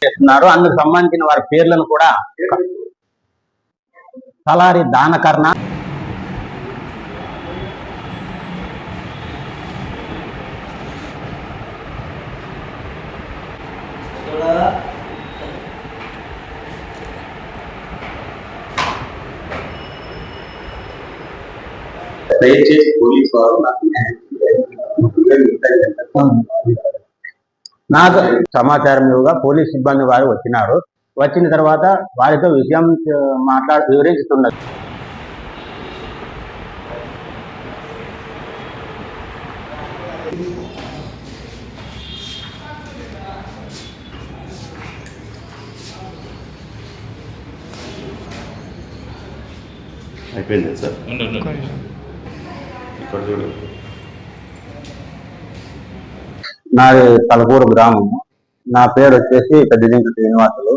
చేస్తున్నారు. అందుకు సంబంధించిన వారి పేర్లను కూడా తలారి దానకర్ణ, దయచేసి పోలీసు వారు నాకు సమాచారం ఇవ్వగా పోలీస్ సిబ్బంది వారు వచ్చినారు. వచ్చిన తర్వాత వారితో విషయం వివరించుతున్నది. అయిపోయింది సార్. ఇక్కడ చూడు, నాది తలపూరు గ్రామము. నా పేరు వచ్చేసి పెద్దదింక శ్రీనివాసులు.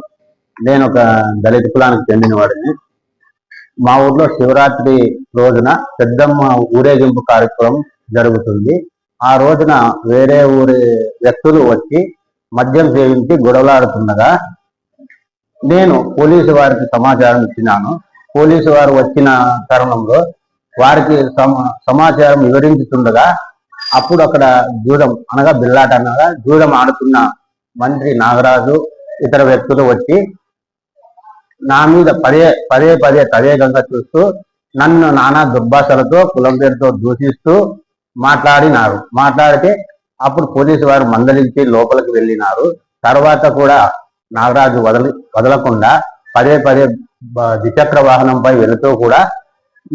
నేను ఒక దళిత కులానికి చెందిన వాడిని. మా ఊర్లో శివరాత్రి రోజున పెద్దమ్మ ఊరేగింపు కార్యక్రమం జరుగుతుంది. ఆ రోజున వేరే ఊరి వ్యక్తులు వచ్చి మద్యం సేవించి గొడవలాడుతుండగా నేను పోలీసు వారికి సమాచారం ఇచ్చినాను. పోలీసు వారు వచ్చిన తరుణంలో వారికి సమాచారం వివరించుతుండగా అప్పుడు అక్కడ జూదం అనగా బిల్లాట అనగా జూదం ఆడుతున్న మంత్రి నాగరాజు ఇతర వ్యక్తులు వచ్చి నా మీద పదే తదేకంగా చూస్తూ నన్ను నానా దుర్భాషలతో కులం పేరుతో దూషిస్తూ మాట్లాడితే అప్పుడు పోలీసు వారు మందలించి లోపలికి వెళ్ళినారు. తర్వాత కూడా నాగరాజు వదలకుండా పదే ద్విచక్ర వాహనంపై వెళుతూ కూడా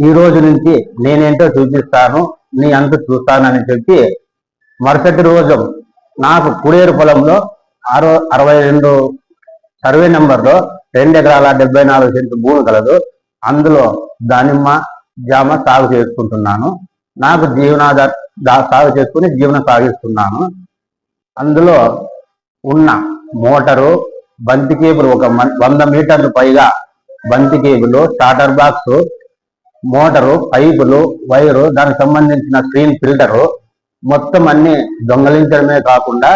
ఈ రోజు నుంచి నేనేంటో చూపిస్తాను, నీ అంత చూస్తానని చెప్పి మరుసటి రోజు నాకు కుడేరు పొలంలో 62 సర్వే నెంబర్లో 2 ఎకరాల 74 సెంట్లు భూమి కలదు. అందులో దానిమ్మ జామ సాగు చేసుకుంటున్నాను. నాకు సాగు చేసుకుని జీవనం సాగిస్తున్నాను. అందులో ఉన్న మోటారు, బంతి కేబుల్, ఒక 100 మీటర్లు పైగా బంతి కేబుల్, స్టార్టర్ బాక్స్, మోటారు, పైపులు, వైరు, దానికి సంబంధించిన స్క్రీన్ ఫిల్టరు మొత్తం అన్ని దొంగలించడమే కాకుండా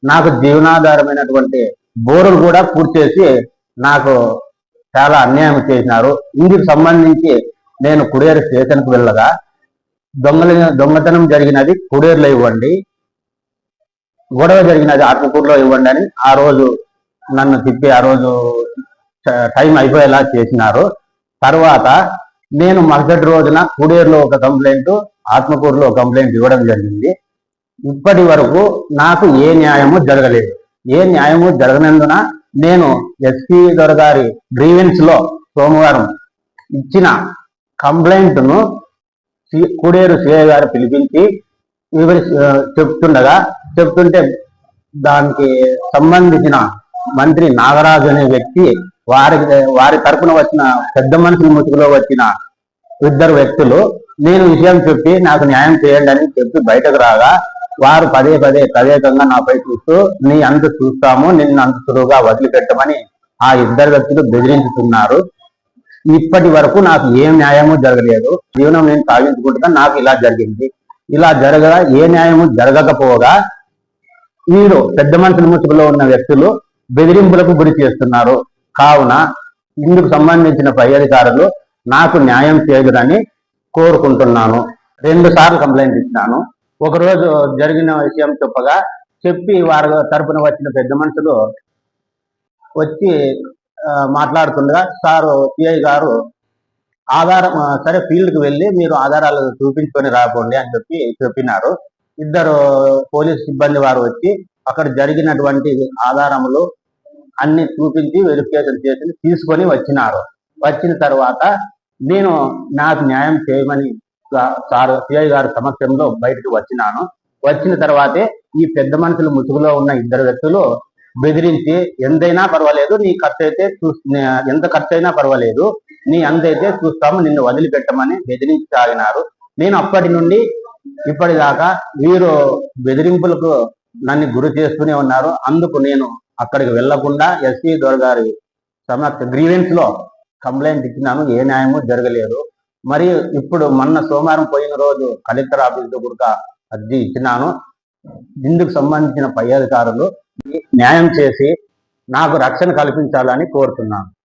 నాకు జీవనాధారమైనటువంటి బోరులు కూడా పూర్తి చేసి నాకు చాలా అన్యాయం చేసినారు. ఇందుకు సంబంధించి నేను కుడేరు స్టేషన్కు వెళ్ళగా దొంగతనం జరిగినది కుడేరులో ఇవ్వండి, గొడవ జరిగినది ఆత్మకూరులో ఇవ్వండి అని ఆ రోజు నన్ను తిప్పి ఆ రోజు టైం అయిపోయేలా చేసినారు. తర్వాత నేను మరుసటి రోజున కుడేరులో ఒక కంప్లైంట్, ఆత్మకూరులో ఒక కంప్లైంట్ ఇవ్వడం జరిగింది. ఇప్పటి వరకు నాకు ఏ న్యాయము జరగలేదు. ఏ న్యాయము జరగనందున నేను ఎస్పీ గారి గ్రీవెన్స్ లో సోమవారం ఇచ్చిన కంప్లైంట్ను కుడేరు సిఐ గారు పిలిపించి చెప్తుంటే దానికి సంబంధించిన మంత్రి నాగరాజు అనే వ్యక్తి వారి తరపున వచ్చిన పెద్ద మనుషుల ముసుగులో వచ్చిన 2 వ్యక్తులు నేను విషయం చెప్పి నాకు న్యాయం చేయండి అని చెప్పి బయటకు రాగా వారు పదే తదేకంగా నాపై చూస్తూ నీ అంత చూస్తాము, నిన్ను అంత సులువుగా వదిలిపెట్టమని ఆ 2 వ్యక్తులు బెదిరించుతున్నారు. ఇప్పటి వరకు నాకు ఏం న్యాయము జరగలేదు. జీవనం నేను సాగించుకుంటున్నా, నాకు ఇలా జరిగింది. ఇలా జరగగా ఏ న్యాయము జరగకపోగా వీరు పెద్ద మనుషుల ముసుగులో ఉన్న వ్యక్తులు బెదిరింపులకు గురి చేస్తున్నారు. కావున ఇందుకు సంబంధించిన పై అధికారులు నాకు న్యాయం చేయగలని కోరుకుంటున్నాను. 2 సార్లు కంప్లైంట్ ఇచ్చినాను. ఒకరోజు జరిగిన విషయం చెప్పి వారి తరపున వచ్చిన పెద్ద మనుషులు వచ్చి మాట్లాడుతుండగా సారు సిఐ గారు ఆధారం సరే ఫీల్డ్కి వెళ్ళి మీరు ఆధారాలు చూపించుకొని రాకండి అని చెప్పినారు. 2 పోలీస్ సిబ్బంది వారు వచ్చి అక్కడ జరిగినటువంటి ఆధారములు అన్ని చూపించి వెరిఫికేషన్ చేసి తీసుకొని వచ్చినారు. వచ్చిన తర్వాత నేను నాకు న్యాయం చేయమని సార్ సిఐ గారి సమక్షంలో బయటకు వచ్చినాను. వచ్చిన తర్వాతే ఈ పెద్ద మనుషుల ముసుగులో ఉన్న 2 వ్యక్తులు బెదిరించి ఎంతైనా పర్వాలేదు, నీ ఖర్చు అయితే ఎంత ఖర్చు అయినా పర్వాలేదు, నీ అంతైతే చూస్తాము, నిన్ను వదిలిపెట్టమని బెదిరించి సాగినారు. నేను అప్పటి నుండి ఇప్పటిదాకా వీరు బెదిరింపులకు నన్ను గురి చేస్తూనే ఉన్నారు. అందుకు నేను అక్కడికి వెళ్లకుండా ఎస్పీ గారి గ్రీవెన్స్ లో కంప్లైంట్ ఇచ్చినాను. ఏ న్యాయము జరగలేదు. మరియు ఇప్పుడు మొన్న సోమవారం పోయిన రోజు కలెక్టర్ ఆఫీస్ కూడా అర్జీ ఇచ్చినాను. ఇందుకు సంబంధించిన పై అధికారులు న్యాయం చేసి నాకు రక్షణ కల్పించాలని కోరుతున్నాను.